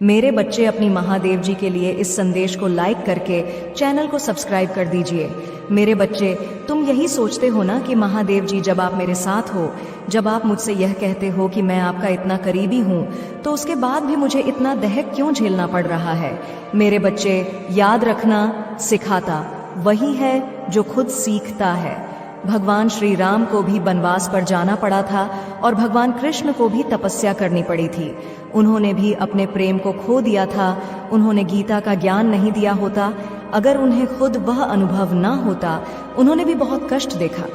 मेरे बच्चे, अपनी महादेव जी के लिए इस संदेश को लाइक करके चैनल को सब्सक्राइब कर दीजिए। मेरे बच्चे, तुम यही सोचते हो ना कि महादेव जी, जब आप मेरे साथ हो, जब आप मुझसे यह कहते हो कि मैं आपका इतना करीबी हूँ, तो उसके बाद भी मुझे इतना दहक क्यों झेलना पड़ रहा है। मेरे बच्चे, याद रखना, सिखाता वही है जो खुद सीखता है। भगवान श्री राम को भी वनवास पर जाना पड़ा था और भगवान कृष्ण को भी तपस्या करनी पड़ी थी। उन्होंने भी अपने प्रेम को खो दिया था। उन्होंने गीता का ज्ञान नहीं दिया होता, अगर उन्हें खुद वह अनुभव ना होता, उन्होंने भी बहुत कष्ट देखा।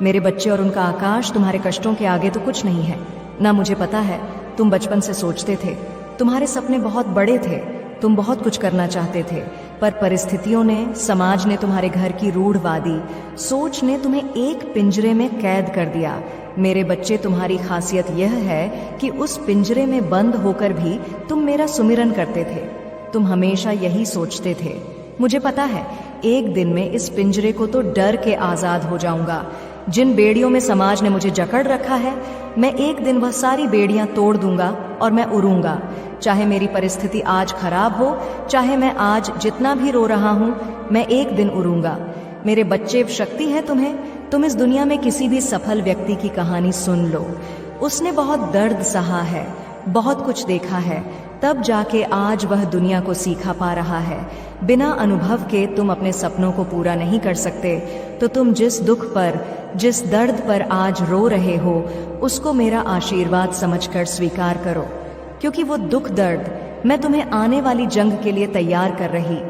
मेरे बच्चे, और उनका आकाश तुम्हारे कष्टों के आगे तो कुछ नहीं है ना। मुझे पता है, तुम बचपन से सोचते थे, तुम्हारे सपने बहुत बड़े थे, तुम बहुत कुछ करना चाहते थे, पर परिस्थितियों ने, समाज ने, तुम्हारे घर की रूढ़वादी सोच ने तुम्हें एक पिंजरे में कैद कर दिया। मेरे बच्चे, तुम्हारी खासियत यह है कि उस पिंजरे में बंद होकर भी तुम मेरा सुमिरन करते थे। तुम हमेशा यही सोचते थे, मुझे पता है एक दिन में इस पिंजरे को तो डर के आजाद हो जाऊंगा। जिन बेड़ियों में समाज ने मुझे जकड़ रखा है, मैं एक दिन वह सारी बेड़ियां तोड़ दूंगा और मैं उड़ूंगा। चाहे मेरी परिस्थिति आज खराब हो, चाहे मैं आज जितना भी रो रहा हूं, मैं एक दिन उड़ूंगा। मेरे बच्चे, शक्ति है तुम्हें। तुम इस दुनिया में किसी भी सफल व्यक्ति की कहानी सुन लो। उसने बहुत दर्द सहा है, बहुत कुछ देखा है, तब जाके आज वह दुनिया को सीखा पा रहा है। बिना अनुभव के तुम अपने सपनों को पूरा नहीं कर सकते। तो तुम जिस दुख पर, जिस दर्द पर आज रो रहे हो, उसको मेरा आशीर्वाद समझकर स्वीकार करो, क्योंकि वो दुख दर्द मैं तुम्हें आने वाली जंग के लिए तैयार कर रही।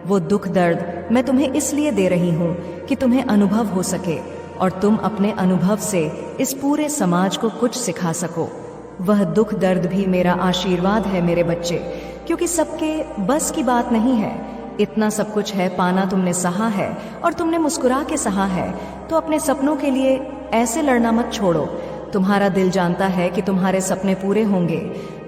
वो दुख दर्द मैं तुम्हें इसलिए दे रही हूँ कि तुम्हें अनुभव हो सके और तुम अपने अनुभव से इस पूरे समाज को कुछ सिखा सको। वह दुख दर्द भी मेरा आशीर्वाद है मेरे बच्चे, क्योंकि सबके बस की बात नहीं है। इतना सब कुछ है पाना तुमने सहा है और तुमने मुस्कुरा के सहा है, तो अपने सपनों के लिए ऐसे लड़ना मत छोड़ो। तुम्हारा दिल जानता है कि तुम्हारे सपने पूरे होंगे।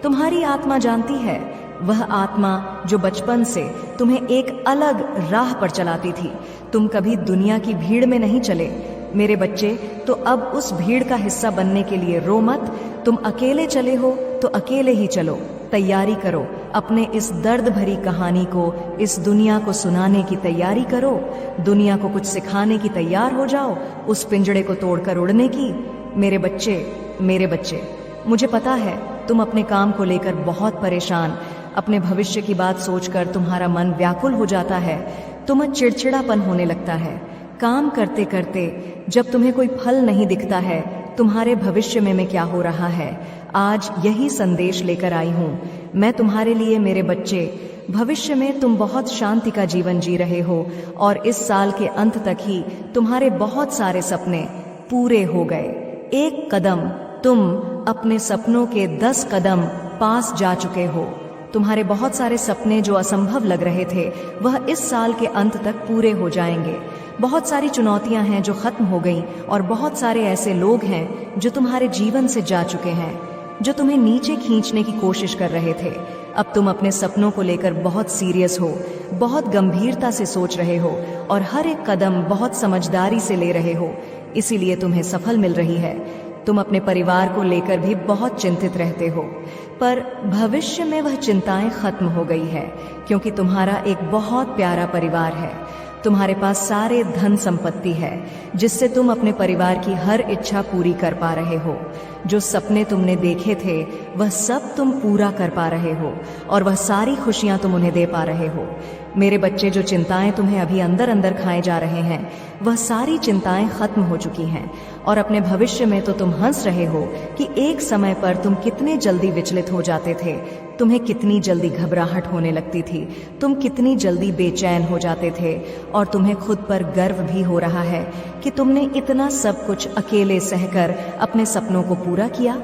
तुम्हारी आत्मा जानती है, वह आत्मा जो बचपन से तुम्हें एक अलग राह पर चलाती थी। तुम कभी दुनिया की भीड़ में नहीं चले मेरे बच्चे, तो अब उस भीड़ का हिस्सा बनने के लिए रो मत। तुम अकेले चले हो तो अकेले ही चलो। तैयारी करो, अपने इस दर्द भरी कहानी को इस दुनिया को सुनाने की तैयारी करो। दुनिया को कुछ सिखाने की तैयार हो जाओ, उस पिंजड़े को तोड़कर उड़ने की। मेरे बच्चे, मुझे पता है तुम अपने काम को लेकर बहुत परेशान, अपने भविष्य की बात सोचकर तुम्हारा मन व्याकुल हो जाता है। तुम्हें चिड़चिड़ापन होने लगता है। काम करते करते जब तुम्हें कोई फल नहीं दिखता है, तुम्हारे भविष्य में क्या हो रहा है, आज यही संदेश लेकर आई हूँ मैं तुम्हारे लिए। मेरे बच्चे, भविष्य में तुम बहुत शांति का जीवन जी रहे हो और इस साल के अंत तक ही तुम्हारे बहुत सारे सपने पूरे हो गए। एक कदम तुम अपने सपनों के 10 कदम पास जा चुके हो। तुम्हारे बहुत सारे सपने जो असंभव लग रहे थे, वह इस साल के अंत तक पूरे हो जाएंगे। बहुत सारी चुनौतियां हैं जो खत्म हो गईं और बहुत सारे ऐसे लोग हैं जो तुम्हारे जीवन से जा चुके हैं, जो तुम्हें नीचे खींचने की कोशिश कर रहे थे। अब तुम अपने सपनों को लेकर बहुत सीरियस हो, बहुत गंभीरता से सोच रहे हो और हर एक कदम बहुत समझदारी से ले रहे हो, इसीलिए तुम्हें सफल मिल रही है। तुम अपने परिवार को लेकर भी बहुत चिंतित रहते हो, पर भविष्य में वह चिंताएं खत्म हो गई है, क्योंकि तुम्हारा एक बहुत प्यारा परिवार है। तुम्हारे पास सारे धन संपत्ति है, जिससे तुम अपने परिवार की हर इच्छा पूरी कर पा रहे हो। जो सपने तुमने देखे थे, वह सब तुम पूरा कर पा रहे हो और वह सारी खुशियां तुम उन्हें दे पा रहे हो। मेरे बच्चे, जो चिंताएं तुम्हें अभी अंदर अंदर खाए जा रहे हैं, वह सारी चिंताएं खत्म हो चुकी हैं और अपने भविष्य में तो तुम हंस रहे हो कि एक समय पर तुम कितने जल्दी विचलित हो जाते थे, तुम्हें कितनी जल्दी घबराहट होने लगती थी, तुम कितनी जल्दी बेचैन हो जाते थे और तुम्हें खुद पर गर्व भी हो रहा है कि तुमने इतना सब कुछ अकेले सहकर अपने सपनों को पूरा किया।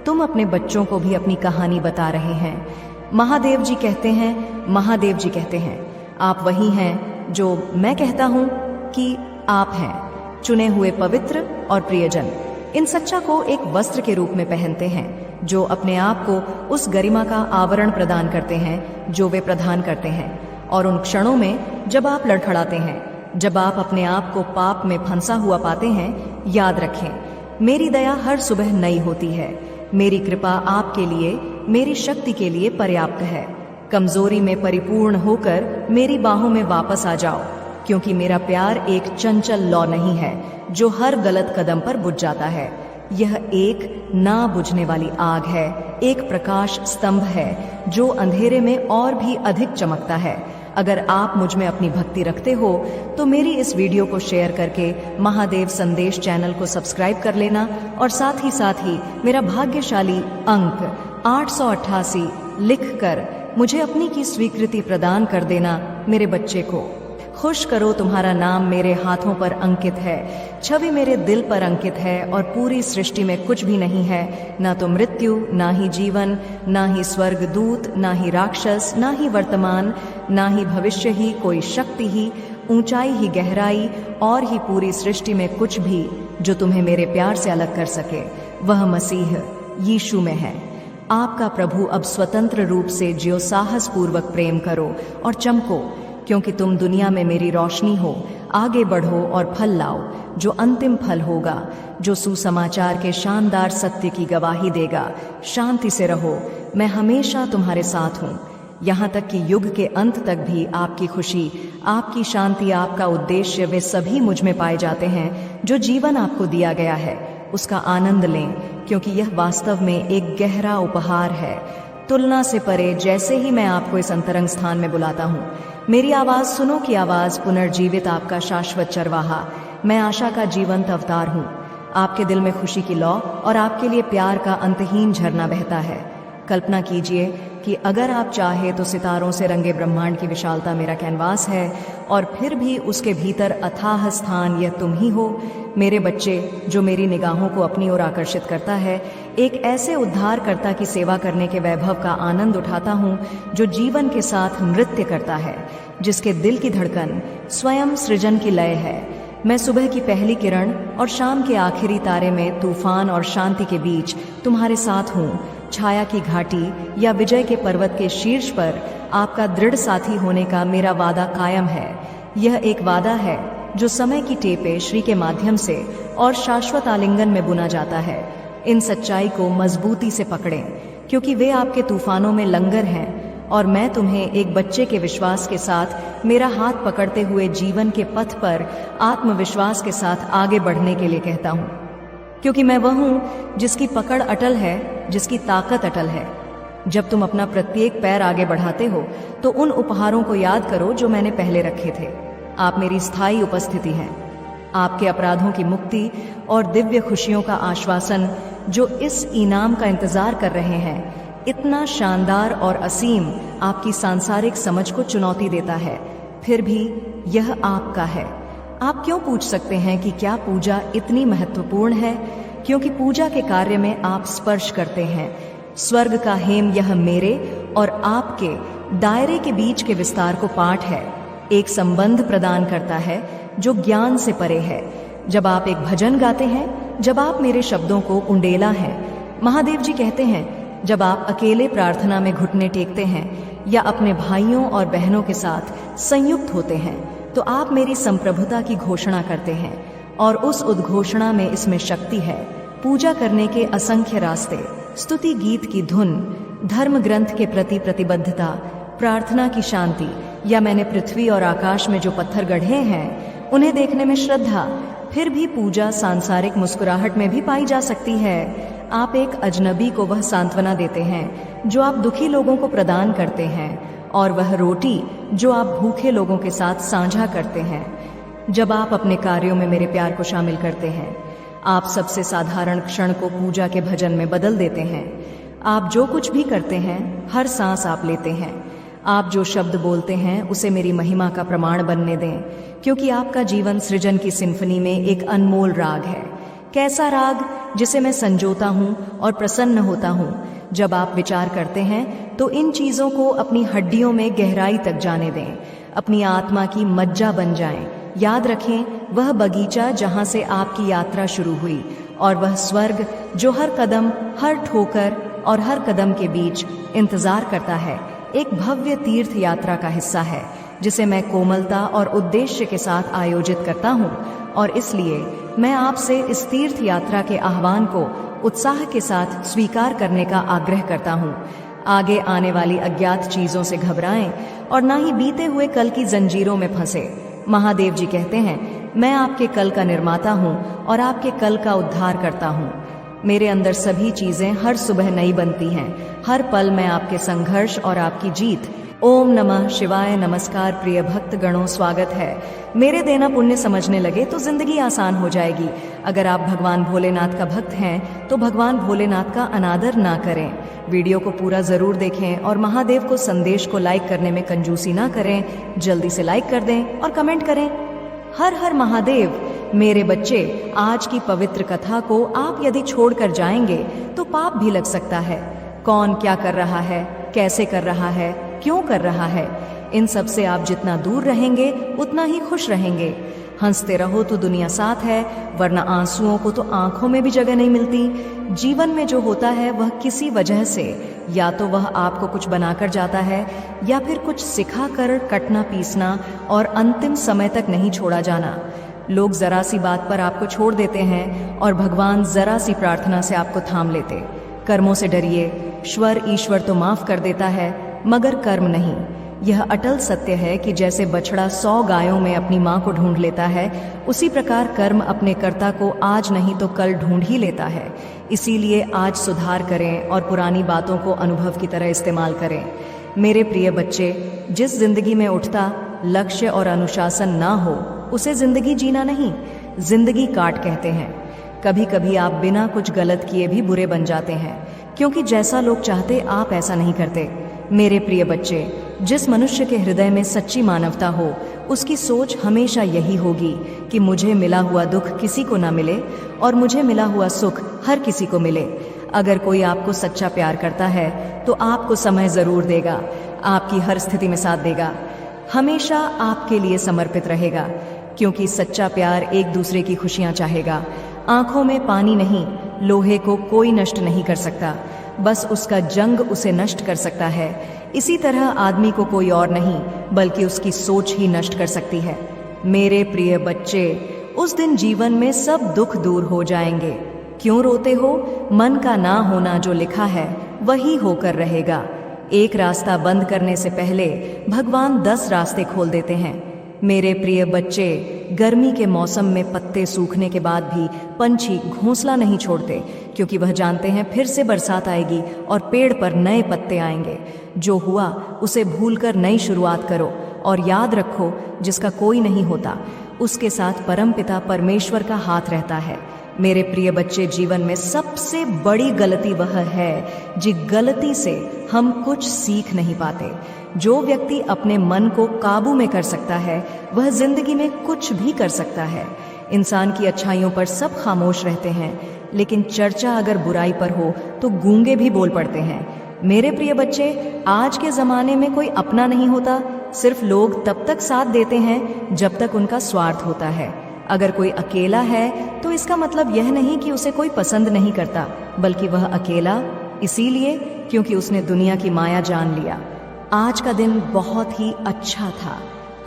तुम अपने बच्चों को भी अपनी कहानी बता रहे हैं। महादेव जी कहते हैं, आप वही हैं जो मैं कहता हूँ कि आप हैं, चुने हुए पवित्र और प्रियजन। इन सच्चा को एक वस्त्र के रूप में पहनते हैं, जो अपने आप को उस गरिमा का आवरण प्रदान करते हैं जो वे प्रदान करते हैं। और उन क्षणों में जब आप लड़खड़ाते हैं, जब आप अपने आप को पाप में फंसा हुआ पाते हैं, याद रखें, मेरी दया हर सुबह नई होती है। मेरी कृपा आपके लिए, मेरी शक्ति के लिए पर्याप्त है। कमजोरी में परिपूर्ण होकर मेरी बाहों में वापस आ जाओ, क्योंकि मेरा प्यार एक चंचल लौ नहीं है जो हर गलत कदम पर बुझ जाता है। यह एक ना बुझने वाली आग है, एक प्रकाश स्तंभ है जो अंधेरे में और भी अधिक चमकता है। अगर आप मुझ में अपनी भक्ति रखते हो तो मेरी इस वीडियो को शेयर करके महादेव संदेश चैनल को सब्सक्राइब कर लेना और साथ ही मेरा भाग्यशाली अंक 888 लिखकर मुझे अपनी की स्वीकृति प्रदान कर देना। मेरे बच्चे को खुश करो, तुम्हारा नाम मेरे हाथों पर अंकित है, छवि मेरे दिल पर अंकित है और पूरी सृष्टि में कुछ भी नहीं है, ना तो मृत्यु, ना ही जीवन, ना ही स्वर्ग दूत, ना ही राक्षस, ना ही वर्तमान, ना ही भविष्य ही कोई शक्ति ही, ऊंचाई ही गहराई और ही पूरी सृष्टि में कुछ भी जो तुम्हें मेरे प्यार से अलग कर सके, वह मसीह यीशु में है। आपका प्रभु अब स्वतंत्र रूप से जियो, साहस पूर्वक प्रेम करो और चमको, क्योंकि तुम दुनिया में मेरी रोशनी हो। आगे बढ़ो और फल लाओ, जो अंतिम फल होगा, जो सुसमाचार के शानदार सत्य की गवाही देगा। शांति से रहो, मैं हमेशा तुम्हारे साथ हूँ, यहाँ तक कि युग के अंत तक भी आपकी खुशी, आपकी शांति, आपका उद्देश्य वे सभी मुझ में पाए जाते हैं। जो जीवन आपको दिया गया है उसका आनंद लें, क्योंकि यह वास्तव में एक गहरा उपहार है, तुलना से परे। जैसे ही मैं आपको इस अंतरंग स्थान में बुलाता हूँ, मेरी आवाज सुनो की आवाज पुनर्जीवित, आपका शाश्वत चरवाहा। मैं आशा का जीवंत अवतार हूँ। आपके दिल में खुशी की लौ और आपके लिए प्यार का अंतहीन झरना बहता है। कल्पना कीजिए कि अगर आप चाहे तो सितारों से रंगे ब्रह्मांड की विशालता मेरा कैनवास है और फिर भी उसके भीतर अथाह स्थान यह तुम ही हो। मेरे बच्चे, जो मेरी निगाहों को अपनी ओर आकर्षित करता है, एक ऐसे उद्धारकर्ता की सेवा करने के वैभव का आनंद उठाता हूँ जो जीवन के साथ नृत्य करता है, जिसके दिल की धड़कन स्वयं सृजन की लय है। मैं सुबह की पहली किरण और शाम के आखिरी तारे में, तूफान और शांति के बीच तुम्हारे साथ हूँ। छाया की घाटी या विजय के पर्वत के शीर्ष पर आपका दृढ़ साथी होने का मेरा वादा कायम है। यह एक वादा है जो समय की टेपे श्री के माध्यम से और शाश्वत आलिंगन में बुना जाता है। इन सच्चाई को मजबूती से पकड़ें, क्योंकि वे आपके तूफानों में लंगर हैं और मैं तुम्हें एक बच्चे के विश्वास के साथ मेरा हाथ पकड़ते हुए जीवन के पथ पर आत्मविश्वास के साथ आगे बढ़ने के लिए कहता हूँ, क्योंकि मैं वह हूँ जिसकी पकड़ अटल है, जिसकी ताकत अटल है। जब तुम अपना प्रत्येक पैर आगे बढ़ाते हो तो उन उपहारों को याद करो जो मैंने पहले रखे थे। आप मेरी स्थायी उपस्थिति हैं, आपके अपराधों की मुक्ति और दिव्य खुशियों का आश्वासन जो इस इनाम का इंतजार कर रहे हैं। इतना शानदार और असीम आपकी सांसारिक समझ को चुनौती देता है, फिर भी यह आपका है। आप क्यों पूछ सकते हैं कि क्या पूजा इतनी महत्वपूर्ण है? क्योंकि पूजा के कार्य में आप स्पर्श करते हैं स्वर्ग का हेम। यह मेरे और आपके दायरे के बीच के विस्तार को पाठ है, एक संबंध प्रदान करता है जो ज्ञान से परे है। जब आप एक भजन गाते हैं, जब आप मेरे शब्दों को उंडेला हैं, महादेव जी कहते हैं, जब आप अकेले प्रार्थना में घुटने टेकते हैं या अपने भाइयों और बहनों के साथ संयुक्त होते हैं, तो आप मेरी संप्रभुता की घोषणा करते हैं और उस उद्घोषणा में इसमें शक्ति है। पूजा करने के असंख्य रास्ते, स्तुति गीत की धुन, धर्म ग्रंथ के प्रति प्रतिबद्धता, प्रार्थना की शांति, या मैंने पृथ्वी और आकाश में जो पत्थर गढ़े हैं उन्हें देखने में श्रद्धा। फिर भी पूजा सांसारिक मुस्कुराहट में भी पाई जा सकती है। आप एक अजनबी को वह सांत्वना देते हैं जो आप दुखी लोगों को प्रदान करते हैं, और वह रोटी जो आप भूखे लोगों के साथ साझा करते हैं। जब आप अपने कार्यों में मेरे प्यार को शामिल करते हैं, आप सबसे साधारण क्षण को पूजा के भजन में बदल देते हैं। आप जो कुछ भी करते हैं, हर सांस आप लेते हैं, आप जो शब्द बोलते हैं उसे मेरी महिमा का प्रमाण बनने दें, क्योंकि आपका जीवन सृजन की सिम्फनी में एक अनमोल राग है। कैसा राग जिसे मैं संजोता हूँ और प्रसन्न होता हूँ। जब आप विचार करते हैं तो इन चीजों को अपनी हड्डियों में गहराई तक जाने दें, अपनी आत्मा की मज्जा बन जाएं। याद रखें, वह बगीचा जहां से आपकी यात्रा शुरू हुई, और वह स्वर्ग जो हर कदम, हर ठोकर और हर कदम के बीच इंतजार करता है, एक भव्य तीर्थ यात्रा का हिस्सा है जिसे मैं कोमलता और उद्देश्य के साथ आयोजित करता हूँ। और इसलिए मैं आपसे इस तीर्थ यात्रा के आह्वान को उत्साह के साथ स्वीकार करने का आग्रह करता हूँ। आगे आने वाली अज्ञात चीजों से घबराएं और ना ही बीते हुए कल की जंजीरों में फंसे। महादेव जी कहते हैं, मैं आपके कल का निर्माता हूँ और आपके कल का उद्धार करता हूँ। मेरे अंदर सभी चीजें हर सुबह नई बनती हैं। हर पल में आपके संघर्ष और आपकी जीत। ओम नमः शिवाय। नमस्कार प्रिय भक्त गणों, स्वागत है। मेरे देना पुण्य समझने लगे तो जिंदगी आसान हो जाएगी। अगर आप भगवान भोलेनाथ का भक्त हैं तो भगवान भोलेनाथ का अनादर ना करें। वीडियो को पूरा जरूर देखें और महादेव को संदेश को लाइक करने में कंजूसी ना करें। जल्दी से लाइक कर दें और कमेंट करें। हर हर महादेव। मेरे बच्चे, आज की पवित्र कथा को आप यदि छोड़कर जाएंगे तो पाप भी लग सकता है। कौन क्या कर रहा है, कैसे कर रहा है, क्यों कर रहा है, इन सब से आप जितना दूर रहेंगे उतना ही खुश रहेंगे। हंसते रहो तो दुनिया साथ है, वरना आंसुओं को तो आंखों में भी जगह नहीं मिलती। जीवन में जो होता है वह किसी वजह से, या तो वह आपको कुछ बनाकर जाता है या फिर कुछ सिखाकर कटना पीसना और अंतिम समय तक नहीं छोड़ा जाना। लोग जरा सी बात पर आपको छोड़ देते हैं और भगवान जरा सी प्रार्थना से आपको थाम लेते। कर्मों से डरिए। ईश्वर तो माफ कर देता है मगर कर्म नहीं। यह अटल सत्य है कि जैसे बछड़ा 100 गायों में अपनी मां को ढूंढ लेता है, उसी प्रकार कर्म अपने कर्ता को आज नहीं तो कल ढूंढ ही लेता है। इसीलिए आज सुधार करें और पुरानी बातों को अनुभव की तरह इस्तेमाल करें। मेरे प्रिय बच्चे, जिस जिंदगी में उठता लक्ष्य और अनुशासन ना हो उसे जिंदगी जीना नहीं, जिंदगी काट कहते हैं। कभी कभी आप बिना कुछ गलत किए भी बुरे बन जाते हैं, क्योंकि जैसा लोग चाहते आप ऐसा नहीं करते। मेरे प्रिय बच्चे, जिस मनुष्य के हृदय में सच्ची मानवता हो उसकी सोच हमेशा यही होगी कि मुझे मिला हुआ दुख किसी को ना मिले और मुझे मिला हुआ सुख हर किसी को मिले। अगर कोई आपको सच्चा प्यार करता है तो आपको समय जरूर देगा, आपकी हर स्थिति में साथ देगा, हमेशा आपके लिए समर्पित रहेगा, क्योंकि सच्चा प्यार एक दूसरे की खुशियां चाहेगा। आंखों में पानी नहीं, लोहे को कोई नष्ट नहीं कर सकता, बस उसका जंग उसे नष्ट कर सकता है। इसी तरह आदमी को कोई और नहीं बल्कि उसकी सोच ही नष्ट कर सकती है। मेरे प्रिय बच्चे, उस दिन जीवन में सब दुख दूर हो जाएंगे। क्यों रोते हो? मन का ना होना जो लिखा है वही होकर रहेगा। एक रास्ता बंद करने से पहले भगवान 10 रास्ते खोल देते हैं। मेरे प्रिय बच्चे, गर्मी के मौसम में पत्ते सूखने के बाद भी पंछी घोंसला नहीं छोड़ते, क्योंकि वह जानते हैं फिर से बरसात आएगी और पेड़ पर नए पत्ते आएंगे। जो हुआ उसे भूलकर नई शुरुआत करो और याद रखो, जिसका कोई नहीं होता उसके साथ परमपिता परमेश्वर का हाथ रहता है। मेरे प्रिय बच्चे, जीवन में सबसे बड़ी गलती वह है जिस गलती से हम कुछ सीख नहीं पाते। जो व्यक्ति अपने मन को काबू में कर सकता है वह जिंदगी में कुछ भी कर सकता है। इंसान की अच्छाइयों पर सब खामोश रहते हैं, लेकिन चर्चा अगर बुराई पर हो तो गूंगे भी बोल पड़ते हैं। मेरे प्रिय बच्चे, आज के जमाने में कोई अपना नहीं होता, सिर्फ लोग तब तक साथ देते हैं जब तक उनका स्वार्थ होता है। अगर कोई अकेला है तो इसका मतलब यह नहीं कि उसे कोई पसंद नहीं करता, बल्कि वह अकेला इसीलिए क्योंकि उसने दुनिया की माया जान लिया। आज का दिन बहुत ही अच्छा था।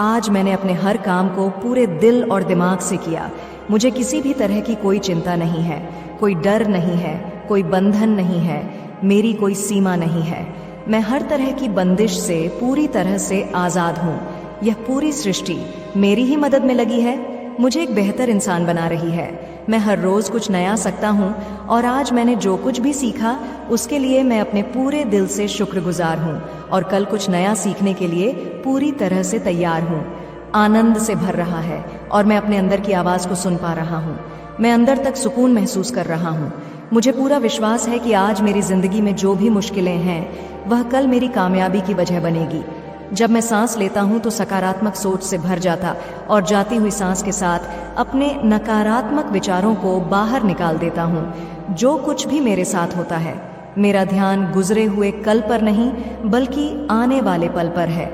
आज मैंने अपने हर काम को पूरे दिल और दिमाग से किया। मुझे किसी भी तरह की कोई चिंता नहीं है, कोई डर नहीं है, कोई बंधन नहीं है, मेरी कोई सीमा नहीं है। मैं हर तरह की बंदिश से पूरी तरह से आज़ाद हूँ। यह पूरी सृष्टि मेरी ही मदद में लगी है, मुझे एक बेहतर इंसान बना रही है। मैं हर रोज कुछ नया सीखता हूँ और आज मैंने जो कुछ भी सीखा उसके लिए मैं अपने पूरे दिल से शुक्रगुजार हूँ और कल कुछ नया सीखने के लिए पूरी तरह से तैयार हूँ। आनंद से भर रहा है और मैं अपने अंदर की आवाज को सुन पा रहा हूँ। मैं अंदर तक सुकून महसूस कर रहा हूँ। मुझे पूरा विश्वास है कि आज मेरी जिंदगी में जो भी मुश्किलें हैं वह कल मेरी कामयाबी की वजह बनेगी। जब मैं सांस लेता हूं तो सकारात्मक सोच से भर जाता और जाती हुई सांस के साथ अपने नकारात्मक विचारों को बाहर निकाल देता हूं। जो कुछ भी मेरे साथ होता है, मेरा ध्यान गुजरे हुए कल पर नहीं बल्कि आने वाले पल पर है।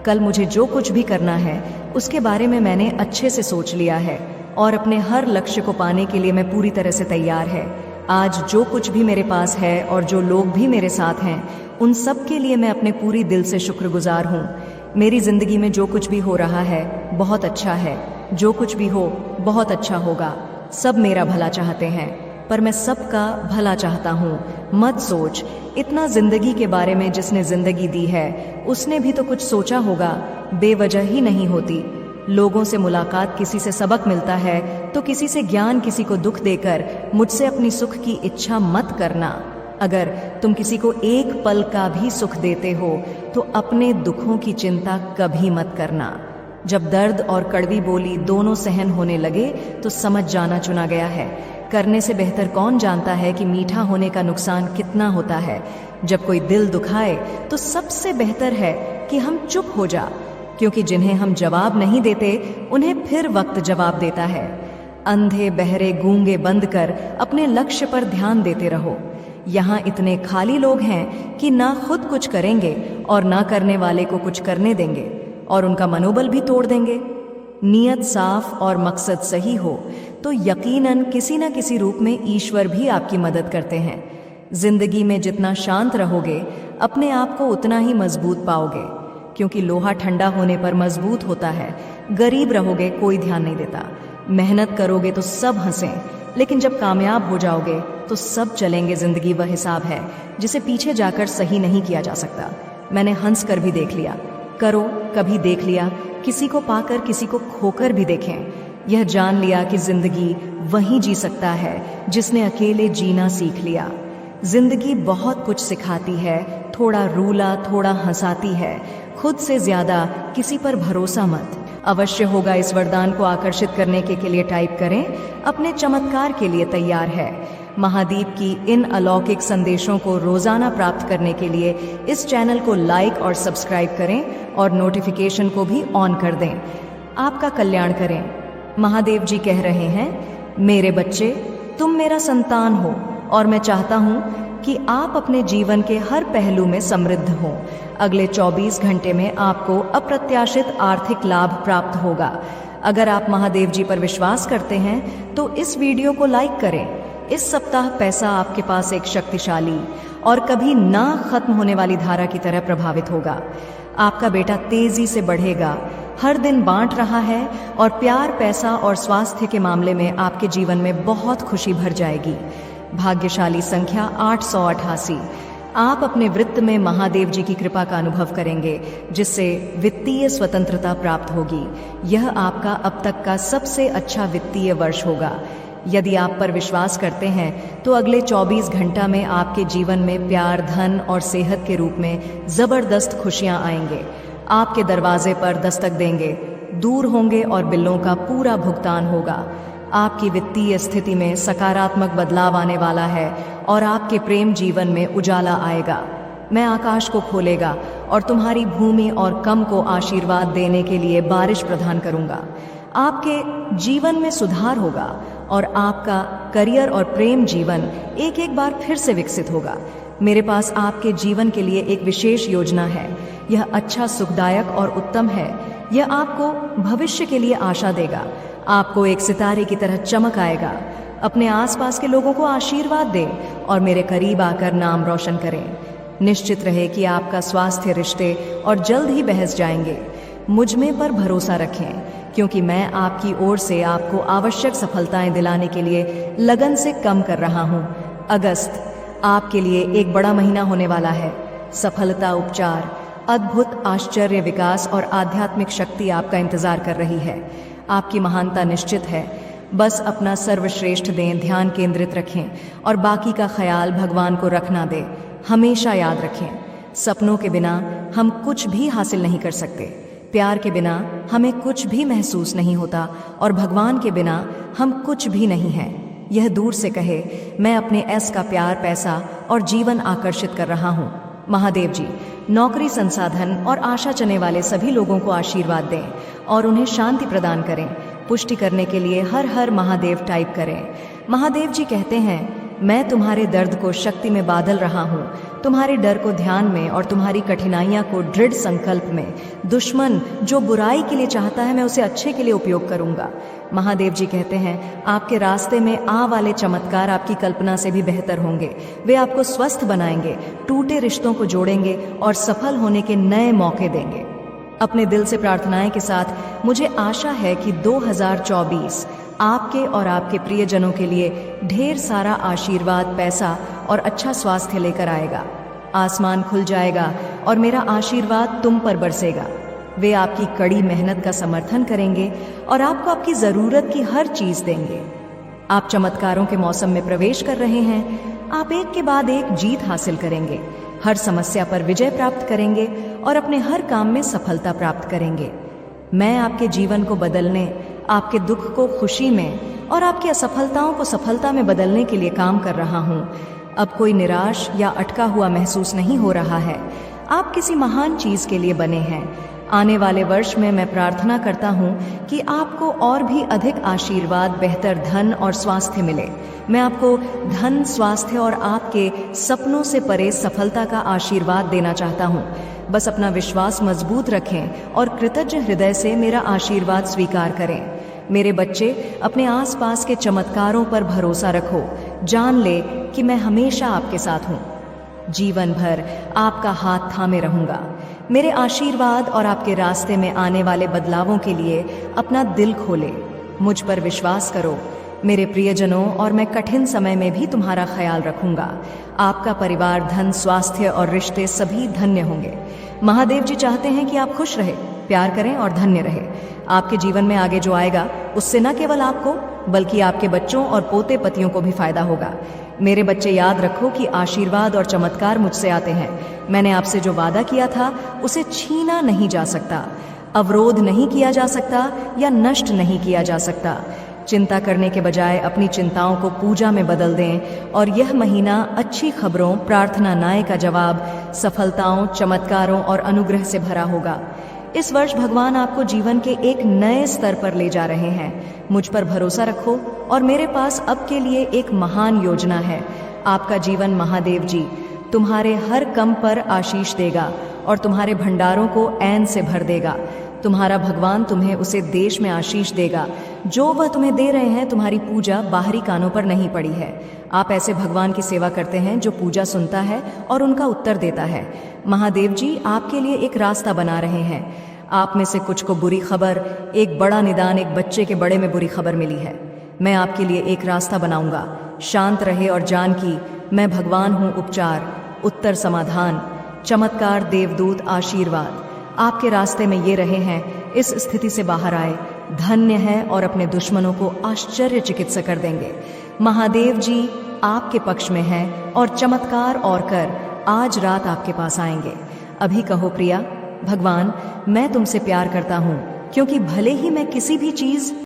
कल मुझे जो कुछ भी करना है उसके बारे में मैंने अच्छे से सोच लिया है और अपने हर लक्ष्य को पाने के लिए मैं पूरी तरह से तैयार है। आज जो कुछ भी मेरे पास है और जो लोग भी मेरे साथ हैं उन सब के लिए मैं अपने पूरी दिल से शुक्रगुजार हूँ। मेरी जिंदगी में जो कुछ भी हो रहा है बहुत अच्छा है, जो कुछ भी हो बहुत अच्छा होगा। सब मेरा भला चाहते हैं। पर मैं सबका भला चाहता हूँ। मत सोच, इतना जिंदगी के बारे में जिसने जिंदगी दी है उसने भी तो कुछ सोचा होगा, बेवजह ही नहीं होती। लोगों से मुलाकात, किसी से सबक मिलता है तो किसी से ज्ञान, किसी को दुख देकर मुझसे अपनी सुख की इच्छा मत करना। अगर तुम किसी को एक पल का भी सुख देते हो तो अपने दुखों की चिंता कभी मत करना। जब दर्द और कड़वी बोली दोनों सहन होने लगे तो समझ जाना चुना गया है। करने से बेहतर कौन जानता है कि मीठा होने का नुकसान कितना होता है। जब कोई दिल दुखाए तो सबसे बेहतर है कि हम चुप हो जा, क्योंकि जिन्हें हम जवाब नहीं देते उन्हें फिर वक्त जवाब देता है। अंधे, बहरे, गूंगे बंद कर अपने लक्ष्य पर ध्यान देते रहो। यहाँ इतने खाली लोग हैं कि ना खुद कुछ करेंगे और ना करने वाले को कुछ करने देंगे और उनका मनोबल भी तोड़ देंगे। नीयत साफ और मकसद सही हो तो यकीनन किसी न किसी रूप में ईश्वर भी आपकी मदद करते हैं। जिंदगी में जितना शांत रहोगे अपने आप को उतना ही मजबूत पाओगे, क्योंकि लोहा ठंडा होने पर मजबूत होता है। गरीब रहोगे कोई ध्यान नहीं देता, मेहनत करोगे तो सब हंसें, लेकिन जब कामयाब हो जाओगे तो सब चलेंगे। जिंदगी वह हिसाब है जिसे पीछे जाकर सही नहीं किया जा सकता। मैंने हंस कर भी देख लिया, करो कभी देख लिया, किसी को पाकर किसी को खोकर भी देखें। यह जान लिया कि जिंदगी वही जी सकता है जिसने अकेले जीना सीख लिया। जिंदगी बहुत कुछ सिखाती है, थोड़ा रूला थोड़ा हंसाती है। खुद से ज्यादा किसी पर भरोसा मत। अवश्य होगा इस वरदान को आकर्षित करने के लिए टाइप करें, अपने चमत्कार के लिए तैयार है। महादीप की इन अलौकिक संदेशों को रोजाना प्राप्त करने के लिए इस चैनल को लाइक और सब्सक्राइब करें और नोटिफिकेशन को भी ऑन कर दें। आपका कल्याण करें। महादेव जी कह रहे हैं, मेरे बच्चे, तुम मेरा संतान हो और मैं चाहता हूं कि आप अपने जीवन के हर पहलू में समृद्ध हो। अगले 24 घंटे में आपको अप्रत्याशित आर्थिक लाभ प्राप्त होगा। अगर आप महादेव जी पर विश्वास करते हैं तो इस वीडियो को लाइक करें। इस सप्ताह पैसा आपके पास एक शक्तिशाली और कभी ना खत्म होने वाली धारा की तरह प्रभावित होगा। आपका बेटा तेजी से बढ़ेगा, हर दिन बांट रहा है और प्यार, पैसा और स्वास्थ्य के मामले में आपके जीवन में बहुत खुशी भर जाएगी। भाग्यशाली संख्या 888। आप अपने वृत्त में महादेव जी की कृपा का अनुभव करेंगे, जिससे वित्तीय स्वतंत्रता प्राप्त होगी। यह आपका अब तक का सबसे अच्छा वित्तीय वर्ष होगा। यदि आप पर विश्वास करते हैं तो अगले 24 घंटा में आपके जीवन में प्यार, धन और सेहत के रूप में जबरदस्त खुशियां आएंगे, आपके दरवाजे पर दस्तक देंगे, दूर होंगे और बिलों का पूरा भुगतान होगा। आपकी वित्तीय स्थिति में सकारात्मक बदलाव आने वाला है और आपके प्रेम जीवन में उजाला आएगा। मैं आकाश को खोलेगा और तुम्हारी भूमि और कम को आशीर्वाद देने के लिए बारिश प्रदान करूंगा। आपके जीवन में सुधार होगा और आपका करियर और प्रेम जीवन एक एक बार फिर से विकसित होगा। मेरे पास आपके जीवन के लिए एक विशेष योजना है। यह अच्छा, सुखदायक और उत्तम है। यह आपको भविष्य के लिए आशा देगा। आपको एक सितारे की तरह चमक आएगा। अपने आसपास के लोगों को आशीर्वाद दें और मेरे करीब आकर नाम रोशन करें। निश्चित रहे कि आपका स्वास्थ्य, रिश्ते और जल्द ही बहस जाएंगे। मुझ में पर भरोसा रखें, क्योंकि मैं आपकी ओर से आपको आवश्यक सफलताएं दिलाने के लिए लगन से कम कर रहा हूं। अगस्त आपके लिए एक बड़ा महीना होने वाला है। सफलता, उपचार, अद्भुत आश्चर्य, विकास और आध्यात्मिक शक्ति आपका इंतजार कर रही है। आपकी महानता निश्चित है। बस अपना सर्वश्रेष्ठ दें, ध्यान केंद्रित रखें और बाकी का ख्याल भगवान को रखना दें। हमेशा याद रखें, सपनों के बिना हम कुछ भी हासिल नहीं कर सकते। प्यार के बिना हमें कुछ भी महसूस नहीं होता और भगवान के बिना हम कुछ भी नहीं हैं। यह दूर से कहे, मैं अपने ऐस का प्यार, पैसा और जीवन आकर्षित कर रहा हूँ। महादेव जी नौकरी, संसाधन और आशा चने वाले सभी लोगों को आशीर्वाद दें और उन्हें शांति प्रदान करें। पुष्टि करने के लिए हर हर महादेव टाइप करें। महादेव जी कहते हैं, मैं तुम्हारे दर्द को शक्ति में बादल रहा हूँ, तुम्हारे डर को ध्यान में और तुम्हारी कठिनाइयां को दृढ़ संकल्प में। दुश्मन जो बुराई के लिए चाहता है, मैं उसे अच्छे के लिए उपयोग करूंगा। महादेव जी कहते हैं, आपके रास्ते में आ वाले चमत्कार आपकी कल्पना से भी बेहतर होंगे। वे आपको स्वस्थ बनाएंगे, टूटे रिश्तों को जोड़ेंगे और सफल होने के नए मौके देंगे। अपने दिल से प्रार्थनाएं के साथ मुझे आशा है कि 2024 आपके और आपके प्रियजनों के लिए ढेर सारा आशीर्वाद, पैसा और अच्छा स्वास्थ्य लेकर आएगा। आसमान खुल जाएगा और मेरा आशीर्वाद तुम पर बरसेगा। वे आपकी कड़ी मेहनत का समर्थन करेंगे और आपको आपकी जरूरत की हर चीज देंगे। आप चमत्कारों के मौसम में प्रवेश कर रहे हैं। आप एक के बाद एक जीत हासिल करेंगे, हर समस्या पर विजय प्राप्त करेंगे और अपने हर काम में सफलता प्राप्त करेंगे। मैं आपके जीवन को बदलने, आपके दुख को खुशी में और आपकी असफलताओं को सफलता में बदलने के लिए काम कर रहा हूँ। अब कोई निराश या अटका हुआ महसूस नहीं हो रहा है। आप किसी महान चीज के लिए बने हैं। आने वाले वर्ष में मैं प्रार्थना करता हूँ कि आपको और भी अधिक आशीर्वाद, बेहतर धन और स्वास्थ्य मिले। मैं आपको धन, स्वास्थ्य और आपके सपनों से परे सफलता का आशीर्वाद देना चाहता हूँ। बस अपना विश्वास मजबूत रखें और कृतज्ञ हृदय से मेरा आशीर्वाद स्वीकार करें। मेरे बच्चे, अपने आसपास के चमत्कारों पर भरोसा रखो। जान ले कि मैं हमेशा आपके साथ हूँ। जीवन भर आपका हाथ थामे रहूंगा। मेरे आशीर्वाद और आपके रास्ते में आने वाले बदलावों के लिए अपना दिल खोले। मुझ पर विश्वास करो मेरे प्रियजनों, और मैं कठिन समय में भी तुम्हारा ख्याल रखूंगा। आपका परिवार, धन, स्वास्थ्य और रिश्ते सभी धन्य होंगे। महादेव जी चाहते हैं कि आप खुश रहे, प्यार करें और धन्य रहे। आपके जीवन में आगे जो आएगा उससे न केवल आपको बल्कि आपके बच्चों और पोते पतियों को भी फायदा होगा। मेरे बच्चे, याद रखो कि आशीर्वाद और चमत्कार मुझसे आते हैं। मैंने आपसे जो वादा किया था उसे छीना नहीं जा सकता, अवरोध नहीं किया जा सकता या नष्ट नहीं किया जा सकता। चिंता करने के बजाय अपनी चिंताओं को पूजा में बदल दें और यह महीना अच्छी खबरों, प्रार्थना, न्याय का जवाब, सफलताओं, चमत्कारों और अनुग्रह से भरा होगा। इस वर्ष भगवान आपको जीवन के एक नए स्तर पर ले जा रहे हैं। मुझ पर भरोसा रखो और मेरे पास अब के लिए एक महान योजना है। आपका जीवन महादेव जी तुम्हारे हर कम पर आशीष देगा और तुम्हारे भंडारों को ऐन से भर देगा। तुम्हारा भगवान तुम्हें उसे देश में आशीष देगा जो वह तुम्हें दे रहे हैं। तुम्हारी पूजा बाहरी कानों पर नहीं पड़ी है। आप ऐसे भगवान की सेवा करते हैं जो पूजा सुनता है और उनका उत्तर देता है। महादेव जी आपके लिए एक रास्ता बना रहे हैं। आप में से कुछ को बुरी खबर, एक बड़ा निदान, एक बच्चे के बड़े में बुरी खबर मिली है। मैं आपके लिए एक रास्ता बनाऊंगा। शांत रहे और जान कि मैं भगवान हूँ। उपचार, उत्तर, समाधान, चमत्कार, देवदूत, आशीर्वाद आपके रास्ते में ये रहे हैं। इस स्थिति से बाहर आए, धन्य है और अपने दुश्मनों को आश्चर्य चिकित्सा कर देंगे। महादेव जी आपके पक्ष में हैं और चमत्कार और कर आज रात आपके पास आएंगे। अभी कहो प्रिया, भगवान मैं तुमसे प्यार करता हूँ, क्योंकि भले ही मैं किसी भी चीज